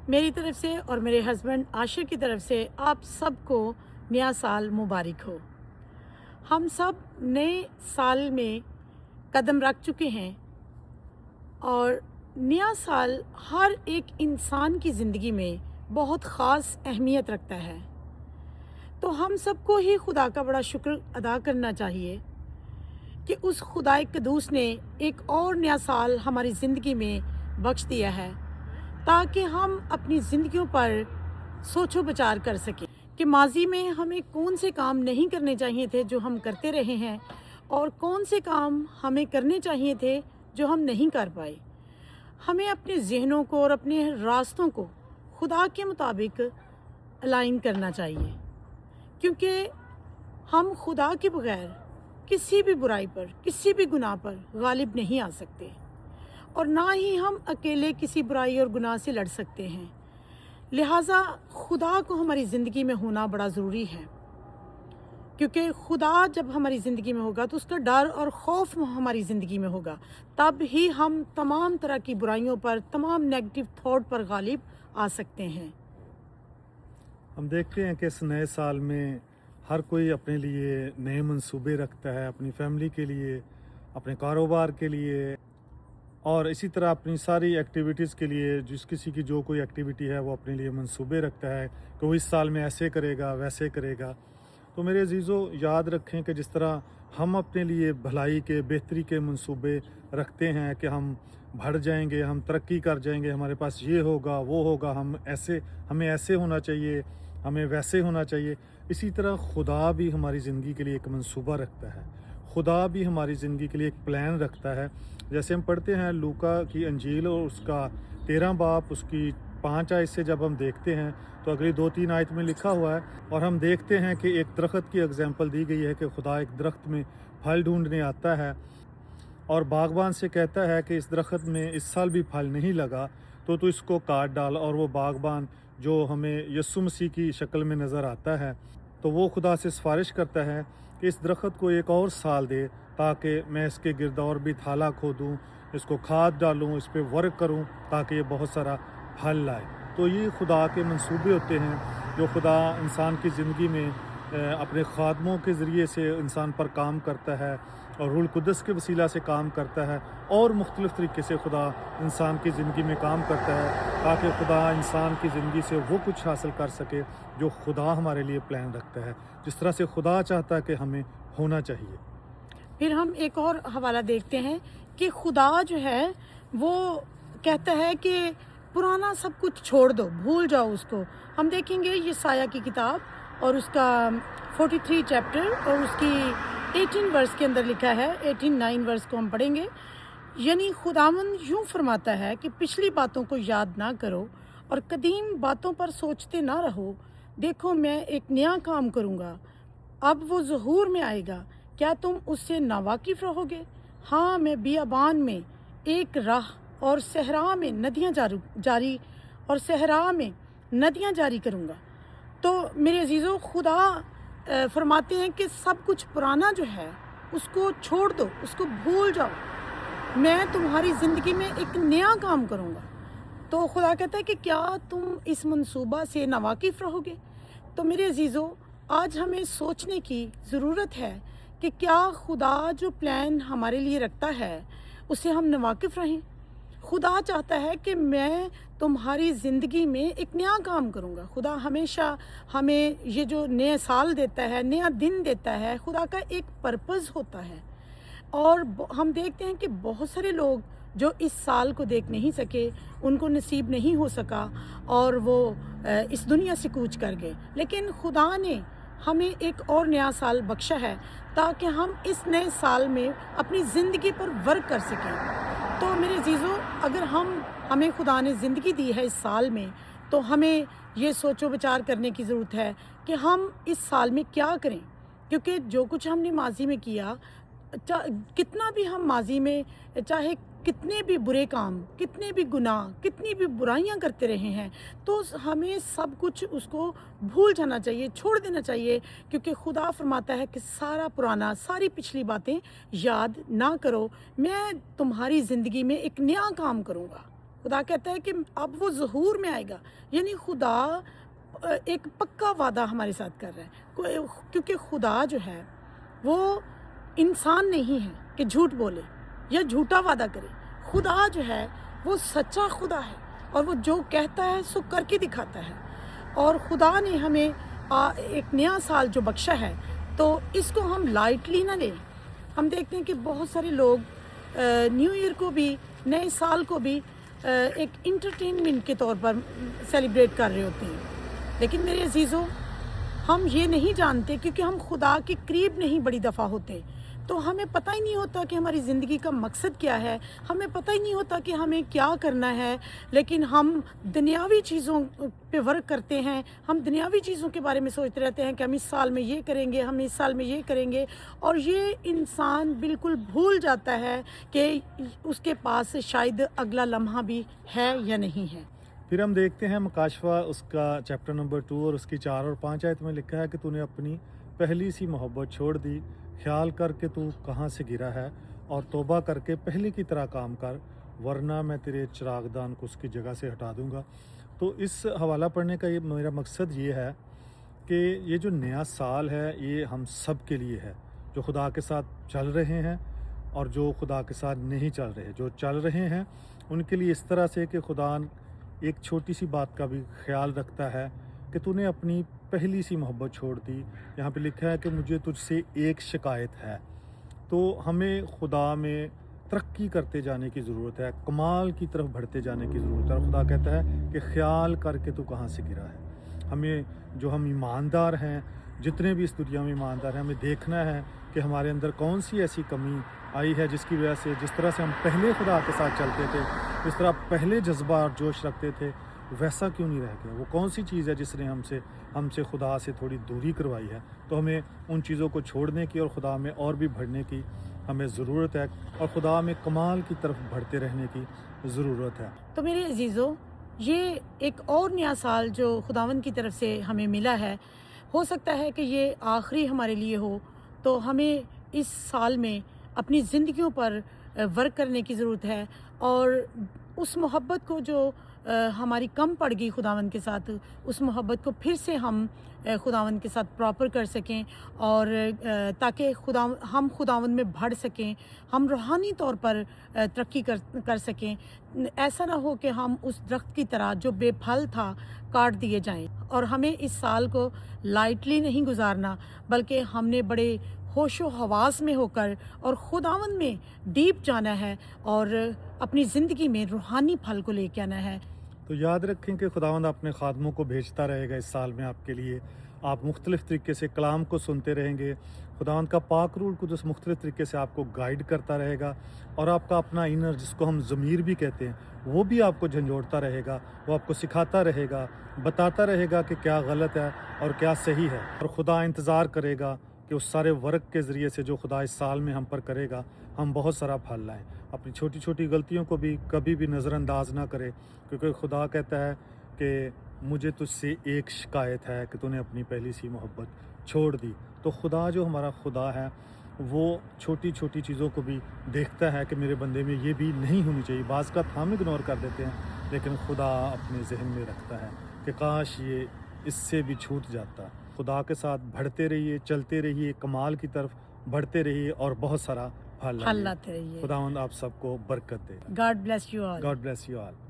मेरी तरफ से और मेरे हस्बैंड आशिर की तरफ से आप सबको नया साल मुबारक हो। हम सब नए साल में कदम रख चुके हैं और नया साल हर एक इंसान की ज़िंदगी में बहुत ख़ास अहमियत रखता है। तो हम सबको ही खुदा का बड़ा शुक्र अदा करना चाहिए कि उस खुदाए कदूस ने एक और नया साल हमारी ज़िंदगी में बख्श दिया है, ताकि हम अपनी ज़िंदगियों पर सोचो विचार कर सकें कि माजी में हमें कौन से काम नहीं करने चाहिए थे जो हम करते रहे हैं, और कौन से काम हमें करने चाहिए थे जो हम नहीं कर पाए। हमें अपने जहनों को और अपने रास्तों को खुदा के मुताबिक अलाइन करना चाहिए, क्योंकि हम खुदा के बगैर किसी भी बुराई पर, किसी भी गुनाह पर गालिब नहीं आ सकते, और ना ही हम अकेले किसी बुराई और गुनाह से लड़ सकते हैं। लिहाजा खुदा को हमारी ज़िंदगी में होना बड़ा ज़रूरी है, क्योंकि खुदा जब हमारी ज़िंदगी में होगा तो उसका डर और खौफ हमारी ज़िंदगी में होगा, तब ही हम तमाम तरह की बुराइयों पर, तमाम नेगेटिव थॉट पर गालिब आ सकते हैं। हम देखते हैं कि इस नए साल में हर कोई अपने लिए नए मंसूबे रखता है, अपनी फैमिली के लिए, अपने कारोबार के लिए, और इसी तरह अपनी सारी एक्टिविटीज़ के लिए जिस किसी की जो कोई एक्टिविटी है वो अपने लिए मंसूबे रखता है कि वो इस साल में ऐसे करेगा, वैसे करेगा। तो मेरे अजीज़ों, याद रखें कि जिस तरह हम अपने लिए भलाई के, बेहतरी के मंसूबे रखते हैं कि हम बढ़ जाएंगे, हम तरक्की कर जाएंगे, हमारे पास ये होगा, वो होगा, हमें ऐसे होना चाहिए, हमें वैसे होना चाहिए। इसी तरह खुदा भी हमारी ज़िंदगी के लिए एक मंसूबा रखता है, खुदा भी हमारी ज़िंदगी के लिए एक प्लान रखता है। जैसे हम पढ़ते हैं लूका की अंजील और उसका 13 बाब उसकी 5 आयत से जब हम देखते हैं तो अगली 2-3 आयत में लिखा हुआ है, और हम देखते हैं कि एक दरख्त की एग्जाम्पल दी गई है कि खुदा एक दरख्त में फल ढूंढने आता है और बागबान से कहता है कि इस दरख्त में इस साल भी फल नहीं लगा तो तू इसको काट डाल। और वो बागबान जो हमें यीशु मसीह की शक्ल में नज़र आता है, तो वो खुदा से सिफारिश करता है कि इस दरख्त को एक और साल दे, ताकि मैं इसके गिरद और भी थाला खोदूँ, इसको खाद डालूँ, इस पर वर्क करूँ, ताकि ये बहुत सारा फल लाए। तो ये खुदा के मंसूबे होते हैं जो खुदा इंसान की ज़िंदगी में अपने खादमों के ज़रिए से इंसान पर काम करता है और रूह कुद्दस के वसीला से काम करता है, और मुख्तलिफ़ तरीके से खुदा इंसान की ज़िंदगी में काम करता है, ताकि खुदा इंसान की ज़िंदगी से वो कुछ हासिल कर सके जो खुदा हमारे लिए प्लान रखता है, जिस तरह से खुदा चाहता है कि हमें होना चाहिए। फिर हम एक और हवाला देखते हैं कि खुदा जो है वो कहता है कि पुराना सब कुछ छोड़ दो, भूल जाओ उसको। हम देखेंगे यशायाह की किताब और उसका 43 चैप्टर और उसकी 18 वर्स के अंदर लिखा है, 18-9 वर्स को हम पढ़ेंगे। यानी खुदावंद यूँ फरमाता है कि पिछली बातों को याद ना करो और कदीम बातों पर सोचते ना रहो। देखो मैं एक नया काम करूँगा, अब वो ज़हूर में आएगा, क्या तुम उससे नावाकिफ़ रहोगे? हाँ, मैं बियाबान में एक राह और सहरा में नदियाँ जारी और सहरा में नदियाँ जारी करूँगा। तो मेरे अजीज़ों, खुदा फरमाते हैं कि सब कुछ पुराना जो है उसको छोड़ दो, उसको भूल जाओ, मैं तुम्हारी ज़िंदगी में एक नया काम करूँगा। तो खुदा कहता है कि क्या तुम इस मंसूबा से नावाकिफ़ रहोगे? तो मेरे अजीज़ों, आज हमें सोचने की ज़रूरत है कि क्या खुदा जो प्लान हमारे लिए रखता है उससे हम नावाकिफ़ रहें। खुदा चाहता है कि मैं तुम्हारी ज़िंदगी में एक नया काम करूँगा। खुदा हमेशा हमें ये जो नया साल देता है, नया दिन देता है, खुदा का एक पर्पज़ होता है। और हम देखते हैं कि बहुत सारे लोग जो इस साल को देख नहीं सके, उनको नसीब नहीं हो सका और वो इस दुनिया से कूच कर गए, लेकिन खुदा ने हमें एक और नया साल बख्शा है ताकि हम इस नए साल में अपनी ज़िंदगी पर वर्क कर सकें। तो मेरे अजीज़ों, अगर हमें खुदा ने ज़िंदगी दी है इस साल में, तो हमें ये सोचो विचार करने की ज़रूरत है कि हम इस साल में क्या करें, क्योंकि जो कुछ हमने माजी में किया, कितना भी हम माजी में चाहे कितने भी बुरे काम, कितने भी गुनाह, कितनी भी बुराइयां करते रहे हैं, तो हमें सब कुछ उसको भूल जाना चाहिए, छोड़ देना चाहिए, क्योंकि खुदा फरमाता है कि सारा पुराना, सारी पिछली बातें याद ना करो, मैं तुम्हारी ज़िंदगी में एक नया काम करूँगा। خدا کہتا ہے کہ اب وہ ظہور میں آئے گا، یعنی خدا ایک پکا وعدہ ہمارے ساتھ کر رہا ہے، کیونکہ خدا جو ہے وہ انسان نہیں ہے کہ جھوٹ بولے یا جھوٹا وعدہ کرے. خدا جو ہے وہ سچا خدا ہے اور وہ جو کہتا ہے سو کر کے دکھاتا ہے. اور خدا نے ہمیں ایک نیا سال جو بخشا ہے تو اس کو ہم لائٹلی نہ لیں. ہم دیکھتے ہیں کہ بہت سارے لوگ نیو ایئر کو بھی، نئے سال کو بھی ایک انٹرٹینمنٹ کے طور پر سیلیبریٹ کر رہے ہوتے ہیں. لیکن میرے عزیزوں، ہم یہ نہیں جانتے کیونکہ ہم خدا کے قریب نہیں بڑی دفعہ ہوتے، تو ہمیں پتہ ہی نہیں ہوتا کہ ہماری زندگی کا مقصد کیا ہے، ہمیں پتہ ہی نہیں ہوتا کہ ہمیں کیا کرنا ہے. لیکن ہم دنیاوی چیزوں پہ ورک کرتے ہیں، ہم دنیاوی چیزوں کے بارے میں سوچتے رہتے ہیں کہ ہم اس سال میں یہ کریں گے، ہم اس سال میں یہ کریں گے، اور یہ انسان بالکل بھول جاتا ہے کہ اس کے پاس شاید اگلا لمحہ بھی ہے یا نہیں ہے. پھر ہم دیکھتے ہیں مکاشفہ اس کا چیپٹر نمبر 2 اور اس کی 4 اور 5 آیت میں لکھا ہے کہ تو نے اپنی پہلی سی محبت چھوڑ دی. خیال کر کے تو کہاں سے گرا ہے اور توبہ کر کے پہلے کی طرح کام کر، ورنہ میں تیرے چراغ دان کو اس کی جگہ سے ہٹا دوں گا. تو اس حوالہ پڑھنے کا میرا مقصد یہ ہے کہ یہ جو نیا سال ہے یہ ہم سب کے لیے ہے، جو خدا کے ساتھ چل رہے ہیں اور جو خدا کے ساتھ نہیں چل رہے. جو چل رہے ہیں ان کے لیے اس طرح سے کہ خدا ایک چھوٹی سی بات کا بھی خیال رکھتا ہے کہ تو نے اپنی پہلی سی محبت چھوڑ دی. یہاں پہ لکھا ہے کہ مجھے تجھ سے ایک شکایت ہے. تو ہمیں خدا میں ترقی کرتے جانے کی ضرورت ہے، کمال کی طرف بڑھتے جانے کی ضرورت ہے. اور خدا کہتا ہے کہ خیال کر کے تو کہاں سے گرا ہے. ہمیں جو ہم ایماندار ہیں، جتنے بھی اس دنیا میں ایماندار ہیں، ہمیں دیکھنا ہے کہ ہمارے اندر کون سی ایسی کمی آئی ہے جس کی وجہ سے جس طرح سے ہم پہلے خدا کے ساتھ چلتے تھے، جس طرح پہلے جذبہ اور جوش رکھتے تھے، ویسا کیوں نہیں رہ گیا. وہ کون سی چیز ہے جس نے ہم سے خدا سے تھوڑی دوری کروائی ہے. تو ہمیں ان چیزوں کو چھوڑنے کی اور خدا میں اور بھی بڑھنے کی ہمیں ضرورت ہے، اور خدا میں کمال کی طرف بڑھتے رہنے کی ضرورت ہے. تو میرے عزیزوں، یہ ایک اور نیا سال جو خداوند کی طرف سے ہمیں ملا ہے، ہو سکتا ہے کہ یہ آخری ہمارے لیے ہو. تو ہمیں اس سال میں اپنی زندگیوں پر ورک کرنے کی ضرورت ہے، اور اس محبت کو جو ہماری کم پڑ گئی خداوند کے ساتھ، اس محبت کو پھر سے ہم خداوند کے ساتھ پراپر کر سکیں، اور تاکہ ہم خداوند میں بڑھ سکیں، ہم روحانی طور پر ترقی کر سکیں. ایسا نہ ہو کہ ہم اس درخت کی طرح جو بے پھل تھا کاٹ دیے جائیں. اور ہمیں اس سال کو لائٹلی نہیں گزارنا، بلکہ ہم نے بڑے ہوش و حواس میں ہو کر اور خداوند میں ڈیپ جانا ہے اور اپنی زندگی میں روحانی پھل کو لے کے آنا ہے. تو یاد رکھیں کہ خداوند اپنے خادموں کو بھیجتا رہے گا اس سال میں آپ کے لیے. آپ مختلف طریقے سے کلام کو سنتے رہیں گے. خداوند کا پاک روح القدس مختلف طریقے سے آپ کو گائیڈ کرتا رہے گا، اور آپ کا اپنا انر جس کو ہم ضمیر بھی کہتے ہیں وہ بھی آپ کو جھنجھوڑتا رہے گا. وہ آپ کو سکھاتا رہے گا، بتاتا رہے گا کہ کیا غلط ہے اور کیا صحیح ہے. اور خدا انتظار کرے گا کہ اس سارے ورک کے ذریعے سے جو خدا اس سال میں ہم پر کرے گا، ہم بہت سارا پھل لائیں. اپنی چھوٹی چھوٹی غلطیوں کو بھی کبھی بھی نظر انداز نہ کرے، کیونکہ خدا کہتا ہے کہ مجھے تجھ سے ایک شکایت ہے کہ تو نے اپنی پہلی سی محبت چھوڑ دی. تو خدا جو ہمارا خدا ہے وہ چھوٹی چھوٹی چیزوں کو بھی دیکھتا ہے کہ میرے بندے میں یہ بھی نہیں ہونی چاہیے. بعض کا ہم اگنور کر دیتے ہیں، لیکن خدا اپنے ذہن میں رکھتا ہے کہ کاش یہ اس سے بھی چھوٹ جاتا. خدا کے ساتھ بڑھتے رہیے، چلتے رہیے، کمال کی طرف بڑھتے رہیے اور بہت سارا پھل لاتے رہیے. خداوند آپ سب کو برکت دے. God bless you all. God bless you all.